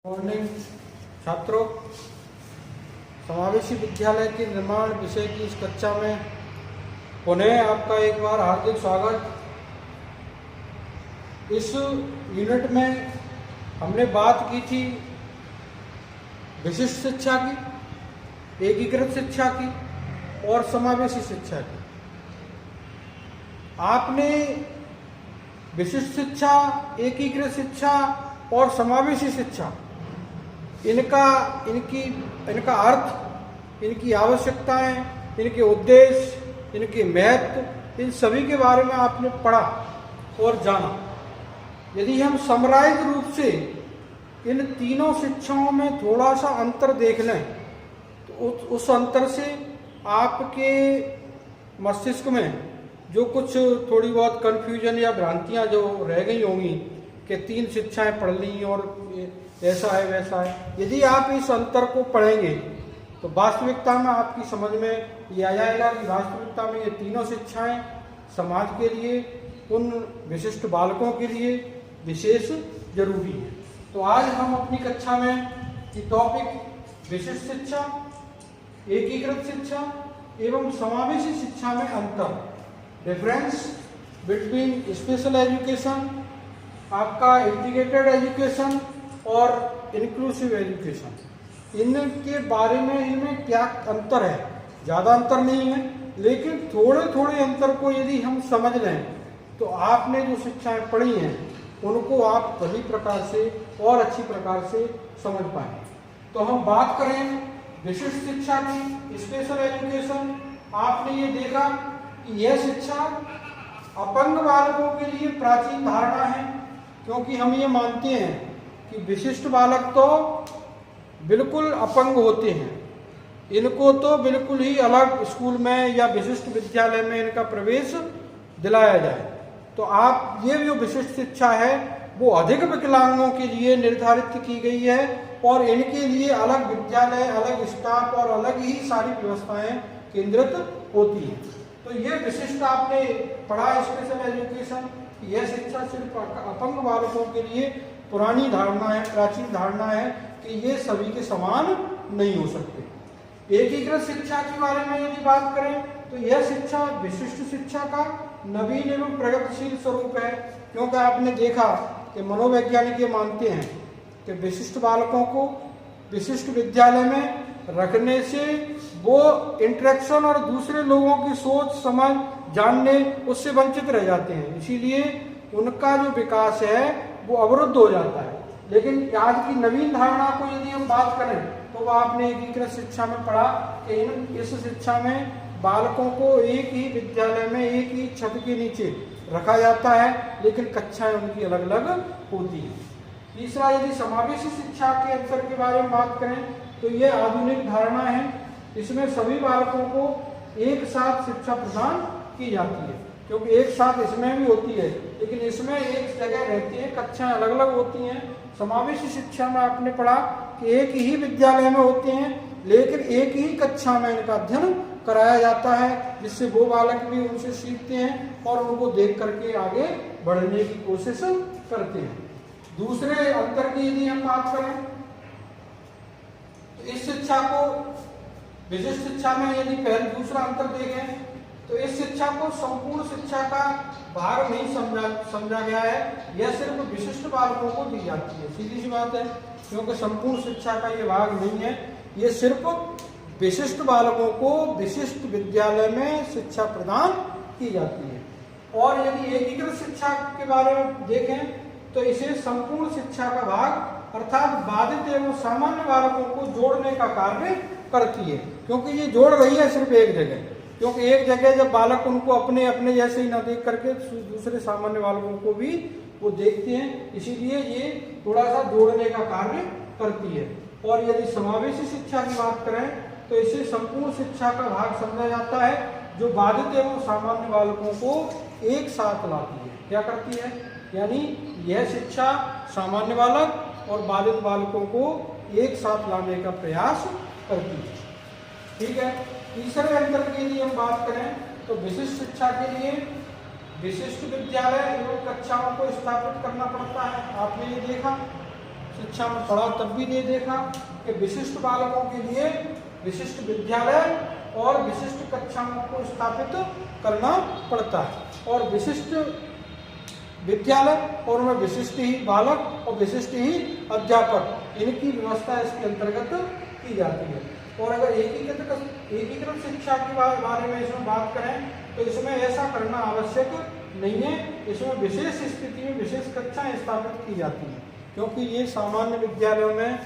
Morning छात्रों, समावेशी विद्यालय के निर्माण विषय की इस कक्षा में पुनः आपका एक बार हार्दिक स्वागत। इस यूनिट में हमने बात की थी विशिष्ट शिक्षा की, एकीकृत शिक्षा की और समावेशी शिक्षा की। आपने विशिष्ट शिक्षा, एकीकृत शिक्षा और समावेशी शिक्षा इनका अर्थ, इनकी आवश्यकताएं, इनके उद्देश्य, इनके महत्व, इन सभी के बारे में आपने पढ़ा और जाना। यदि हम समराइज रूप से इन तीनों शिक्षाओं में थोड़ा सा अंतर देख लें तो उस अंतर से आपके मस्तिष्क में जो कुछ थोड़ी बहुत कन्फ्यूजन या भ्रांतियां जो रह गई होंगी कि तीन शिक्षाएं पढ़ ली और ऐसा है वैसा है, यदि आप इस अंतर को पढ़ेंगे तो वास्तविकता में आपकी समझ में ये आ जाएगा कि वास्तविकता में ये तीनों शिक्षाएं समाज के लिए, उन विशिष्ट बालकों के लिए विशेष जरूरी है। तो आज हम अपनी कक्षा में ये टॉपिक विशिष्ट शिक्षा, एकीकृत शिक्षा एवं समावेशी शिक्षा में अंतर, डिफरेंस बिटवीन स्पेशल एजुकेशन, आपका इंटीग्रेटेड एजुकेशन और इंक्लूसिव एजुकेशन, इनके बारे में इनमें क्या अंतर है। ज़्यादा अंतर नहीं है, लेकिन थोड़े थोड़े अंतर को यदि हम समझ लें तो आपने जो शिक्षाएं पढ़ी हैं उनको आप सही प्रकार से और अच्छी प्रकार से समझ पाएंगे। तो हम बात करें विशिष्ट शिक्षा की, स्पेशल एजुकेशन, आपने ये देखा कि यह शिक्षा अपंग बालकों के लिए प्राचीन धारणा है, क्योंकि हम ये मानते हैं कि विशिष्ट बालक तो बिल्कुल अपंग होते हैं, इनको तो बिल्कुल ही अलग स्कूल में या विशिष्ट विद्यालय में इनका प्रवेश दिलाया जाए। तो आप ये जो विशिष्ट शिक्षा है वो अधिक विकलांगों के लिए निर्धारित की गई है और इनके लिए अलग विद्यालय, अलग स्टाफ और अलग ही सारी व्यवस्थाएं केंद्रित होती हैं। तो ये विशिष्ट आपने पढ़ा स्पेशल एजुकेशन, यह शिक्षा सिर्फ अपंग बालकों के लिए पुरानी धारणा है, प्राचीन धारणा है कि ये सभी के समान नहीं हो सकते। एकीकृत शिक्षा के बारे में यदि बात करें तो यह शिक्षा विशिष्ट शिक्षा का नवीन एवं प्रगतिशील स्वरूप है, क्योंकि आपने देखा कि मनोवैज्ञानिक ये मानते हैं कि विशिष्ट बालकों को विशिष्ट विद्यालय में रखने से वो इंटरेक्शन और दूसरे लोगों की सोच समझ जानने उससे वंचित रह जाते हैं, इसीलिए उनका जो विकास है वो अवरुद्ध हो जाता है। लेकिन आज की नवीन धारणा को यदि हम बात करें तो वो आपने एकीकृत शिक्षा में पढ़ा कि इस शिक्षा में बालकों को एक ही विद्यालय में एक ही छत के नीचे रखा जाता है, लेकिन कक्षाएं उनकी अलग अलग होती हैं। तीसरा, यदि समावेशी शिक्षा के अंतर के बारे में बात करें तो ये आधुनिक धारणा है, इसमें सभी बालकों को एक साथ शिक्षा प्रदान की जाती है, क्योंकि एक साथ इसमें भी होती है लेकिन इसमें एक जगह रहती है, कक्षाएं अलग अलग होती हैं। समावेशी शिक्षा में आपने पढ़ा कि एक ही विद्यालय में होते हैं लेकिन एक ही कक्षा में इनका अध्ययन कराया जाता है, जिससे वो बालक भी उनसे सीखते हैं और उनको देख करके आगे बढ़ने की कोशिश करते हैं। दूसरे अंतर की यदि हम बात करें तो इस शिक्षा को विशिष्ट शिक्षा में यदि पहले दूसरा अंतर देखें तो इस शिक्षा को संपूर्ण शिक्षा का भाग नहीं समझा गया है, यह सिर्फ विशिष्ट बालकों को दी जाती है। सीधी सी बात है, क्योंकि संपूर्ण शिक्षा का ये भाग नहीं है, ये सिर्फ विशिष्ट बालकों को विशिष्ट विद्यालय में शिक्षा प्रदान की जाती है। और यदि एकीकृत शिक्षा के बारे में देखें तो इसे संपूर्ण शिक्षा का भाग अर्थात बाधित एवं सामान्य बालकों को जोड़ने का कार्य करती है, क्योंकि ये जोड़ रही है सिर्फ एक जगह, क्योंकि एक जगह जब बालक उनको अपने अपने जैसे ही ना देख करके दूसरे सामान्य बालकों को भी वो देखते हैं, इसीलिए ये थोड़ा सा जोड़ने का कार्य करती है। और यदि समावेशी शिक्षा की बात करें तो इसे संपूर्ण शिक्षा का भाग समझा जाता है, जो बाधित एवं सामान्य बालकों को एक साथ लाती है। क्या करती है? यानी यह शिक्षा सामान्य बालक और बाधित बालकों को एक साथ लाने का प्रयास करती है। ठीक है। तीसरे अंतर की यदि हम बात करें तो विशिष्ट शिक्षा के लिए विशिष्ट विद्यालय एवं कक्षाओं को स्थापित करना पड़ता है। आपने ये देखा शिक्षा में पढ़ा तब भी ये देखा कि विशिष्ट बालकों के लिए विशिष्ट विद्यालय और विशिष्ट कक्षाओं को स्थापित करना पड़ता है और विशिष्ट विद्यालय और उनमें विशिष्ट ही बालक और विशिष्ट ही अध्यापक इनकी व्यवस्था इसके अंतर्गत की जाती है। और अगर एकीकृत शिक्षा के बारे में इसमें बात करें तो इसमें ऐसा करना आवश्यक नहीं है। इसमें विशेष स्थिति में विशेष कक्षाएं स्थापित की जाती हैं क्योंकि ये सामान्य विद्यालयों में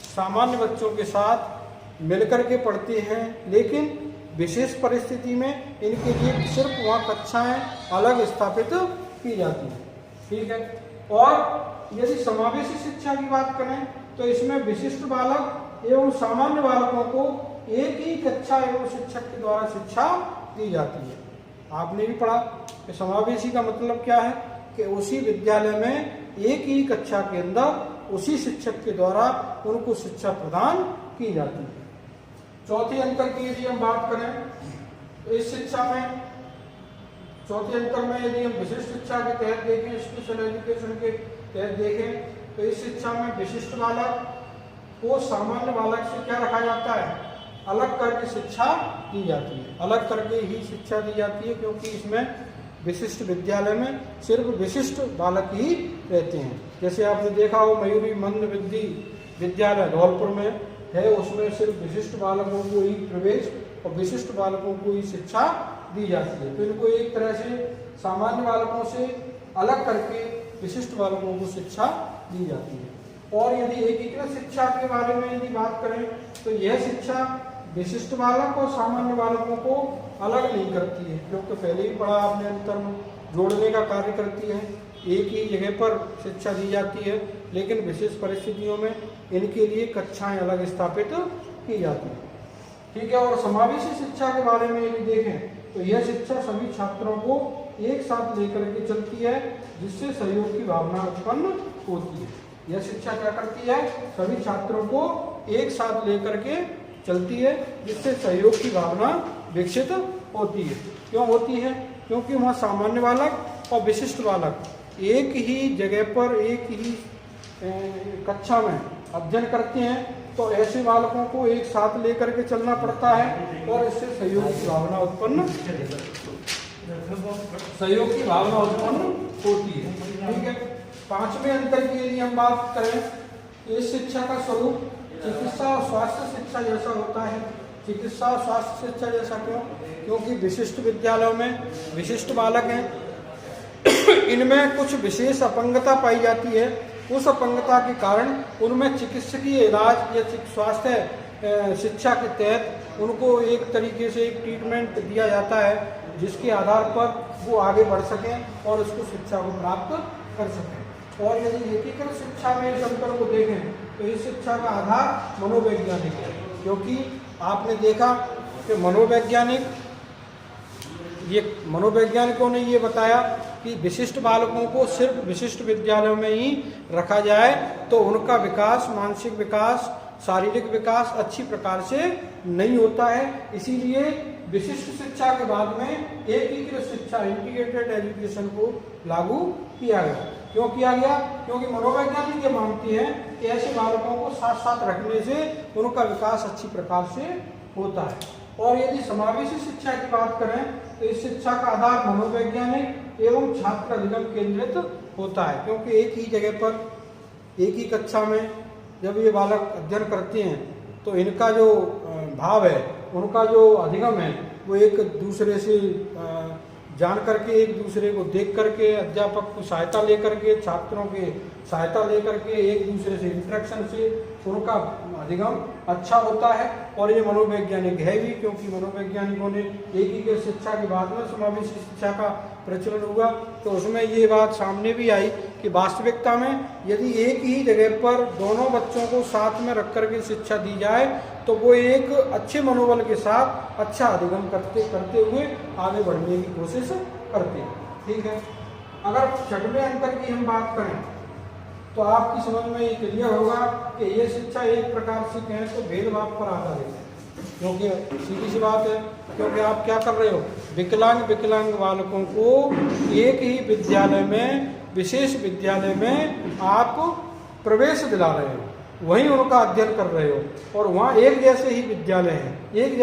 सामान्य बच्चों के साथ मिलकर के पढ़ते हैं, लेकिन विशेष परिस्थिति में इनके लिए सिर्फ वहाँ कक्षाएं अलग स्थापित की जाती हैं। ठीक है। और यदि समावेशी शिक्षा की बात करें तो इसमें विशिष्ट बालक एवं सामान्य बालकों को एक ही कक्षा एवं शिक्षक के द्वारा शिक्षा दी जाती है। आपने भी पढ़ा कि समावेशी का मतलब क्या है कि उसी विद्यालय में एक ही कक्षा के अंदर उसी शिक्षक के द्वारा उनको शिक्षा प्रदान की जाती है। चौथे अंतर की यदि हम बात करें तो इस शिक्षा में चौथे अंतर में यदि हम विशिष्ट शिक्षा के तहत देखें, स्पेशल एजुकेशन के तहत देखें तो इस शिक्षा में विशिष्ट बालक को सामान्य बालक से क्या रखा जाता है, अलग करके शिक्षा दी जाती है। अलग करके ही शिक्षा दी जाती है क्योंकि इसमें विशिष्ट विद्यालय में सिर्फ विशिष्ट बालक ही रहते हैं। जैसे आपने देखा हो मयूरी मंद विद्या विद्यालय धौलपुर में है, उसमें सिर्फ विशिष्ट बालकों को ही प्रवेश और विशिष्ट बालकों को ही शिक्षा दी जाती है। तो इनको एक तरह से सामान्य बालकों से अलग करके विशिष्ट बालकों को शिक्षा दी जाती है। और यदि एकीकृत शिक्षा के बारे में यदि बात करें तो यह शिक्षा विशिष्ट बालक और सामान्य बालकों को अलग नहीं करती है क्योंकि पहले ही पढ़ा आपने अंतर में जोड़ने का कार्य करती है। एक ही जगह पर शिक्षा दी जाती है लेकिन विशेष परिस्थितियों में इनके लिए कक्षाएं अलग स्थापित की जाती है। ठीक है। और समावेशी शिक्षा के बारे में यदि देखें तो यह शिक्षा सभी छात्रों को एक साथ लेकर के चलती है जिससे सहयोग की भावना उत्पन्न होती है। यह शिक्षा क्या करती है, सभी छात्रों को एक साथ लेकर के चलती है जिससे सहयोग की भावना विकसित होती है। क्यों होती है? क्योंकि वहाँ सामान्य बालक और विशिष्ट बालक एक ही जगह पर एक ही कक्षा में अध्ययन करते हैं तो ऐसे बालकों को एक साथ लेकर के चलना पड़ता है और इससे सहयोग की भावना उत्पन्न होती है। ठीक है। पांचवें अंतर की यदि हम बात करें इस शिक्षा का स्वरूप चिकित्सा और स्वास्थ्य शिक्षा जैसा होता है। चिकित्सा और स्वास्थ्य शिक्षा जैसा क्यों? क्योंकि विशिष्ट विद्यालयों में विशिष्ट बालक हैं, इनमें कुछ विशेष अपंगता पाई जाती है। उस अपंगता के कारण उनमें चिकित्सकीय इलाज या स्वास्थ्य शिक्षा के तहत उनको एक तरीके से एक ट्रीटमेंट दिया जाता है जिसके आधार पर वो आगे बढ़ सकें और उसको शिक्षा को प्राप्त कर सकें। और यदि एकीकृत शिक्षा में इस अंतर को देखें तो इस शिक्षा का आधार मनोवैज्ञानिक है क्योंकि आपने देखा कि मनोवैज्ञानिकों ने ये बताया कि विशिष्ट बालकों को सिर्फ विशिष्ट विद्यालयों में ही रखा जाए तो उनका विकास, मानसिक विकास, शारीरिक विकास अच्छी प्रकार से नहीं होता है। इसीलिए विशिष्ट शिक्षा के बाद में एकीकृत शिक्षा इंटीग्रेटेड एजुकेशन को लागू किया गया। क्यों किया गया? क्योंकि मनोवैज्ञानिक ये मानते हैं कि ऐसे बालकों को साथ साथ रखने से उनका विकास अच्छी प्रकार से होता है। और यदि समावेशी शिक्षा की बात करें तो इस शिक्षा का आधार मनोवैज्ञानिक एवं छात्र अधिगम केंद्रित होता है क्योंकि एक ही जगह पर एक ही कक्षा में जब ये बालक अध्ययन करते हैं तो इनका जो भाव है, उनका जो अधिगम है वो एक दूसरे से जान करके, एक दूसरे को देख करके, अध्यापक की सहायता लेकर के, छात्रों की सहायता लेकर के, एक दूसरे से इंटरेक्शन से उनका अधिगम अच्छा होता है। और ये मनोवैज्ञानिक है भी क्योंकि मनोवैज्ञानिकों ने एकीकृत शिक्षा के बाद में समावेशी शिक्षा का प्रचलन हुआ तो उसमें ये बात सामने भी आई कि वास्तविकता में यदि एक ही जगह पर दोनों बच्चों को साथ में रख करके शिक्षा दी जाए तो वो एक अच्छे मनोबल के साथ अच्छा अधिगम करते हुए आगे बढ़ने की कोशिश करते हैं। ठीक है। अगर छठवें अंतर की हम बात करें तो आपकी समझ में ये क्लियर होगा कि ये शिक्षा एक प्रकार से कहें तो भेदभाव पर आधारित है क्योंकि सीधी सी बात है, क्योंकि आप क्या कर रहे हो, विकलांग बालकों को एक ही विद्यालय में, विशेष विद्यालय में आप प्रवेश दिला रहे हो, वहीं उनका अध्ययन कर रहे हो और वहाँ एक जैसे ही विद्यालय हैं, एक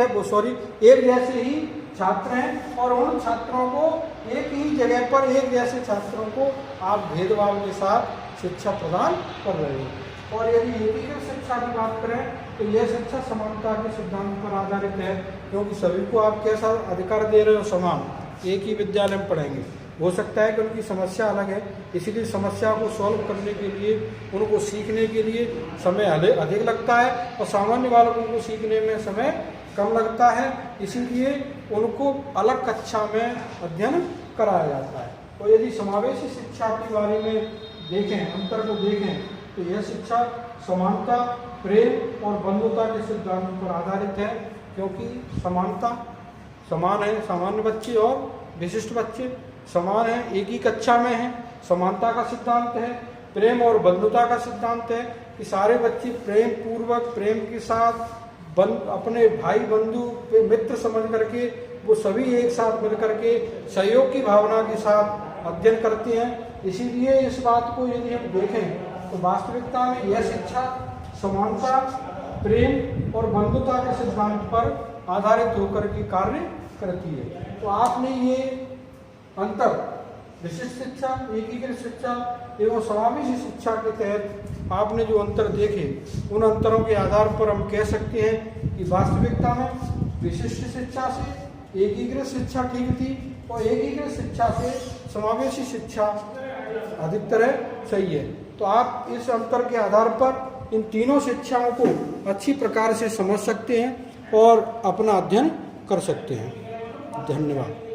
जैसे ही छात्र हैं और उन छात्रों को एक ही जगह पर एक जैसे छात्रों को आप भेदभाव के साथ शिक्षा प्रदान कर रहे हो। और यदि एकीकृत शिक्षा की बात करें तो यह शिक्षा समानता के सिद्धांत पर आधारित है, क्योंकि सभी को आप कैसा अधिकार दे रहे हो, समान, एक ही विद्यालय में पढ़ेंगे। हो सकता है कि उनकी समस्या अलग है, इसीलिए समस्या को सॉल्व करने के लिए, उनको सीखने के लिए समय अधिक लगता है और सामान्य बालकों को सीखने में समय कम लगता है, इसीलिए उनको अलग कक्षा में अध्ययन कराया जाता है। और यदि समावेशी शिक्षा के बारे में देखें, अंतर को देखें, तो यह शिक्षा समानता, प्रेम और बंधुता के सिद्धांत पर आधारित है, क्योंकि समानता, समान है, सामान्य बच्चे और विशिष्ट बच्चे समान हैं, एक ही कक्षा में हैं, समानता का सिद्धांत है। प्रेम और बंधुता का सिद्धांत है कि सारे बच्चे प्रेम पूर्वक, प्रेम के साथ अपने भाई बंधु मित्र समझ करके वो सभी एक साथ मिल करके सहयोग की भावना के साथ अध्ययन करते हैं। इसीलिए इस बात को यदि हम देखें तो वास्तविकता में यह शिक्षा समानता, प्रेम और बंधुता के सिद्धांत पर आधारित होकर के कार्य करती है। तो आपने ये अंतर, विशिष्ट शिक्षा, एकीकृत शिक्षा एवं समावेशी शिक्षा के तहत आपने जो अंतर देखे, उन अंतरों के आधार पर हम कह सकते हैं कि वास्तविकता में विशिष्ट शिक्षा से एकीकृत शिक्षा ठीक थी और एकीकृत शिक्षा से समावेशी शिक्षा अधिकतर सही है। तो आप इस अंतर के आधार पर इन तीनों शिक्षाओं को अच्छी प्रकार से समझ सकते हैं और अपना अध्ययन कर सकते हैं। धन्यवाद।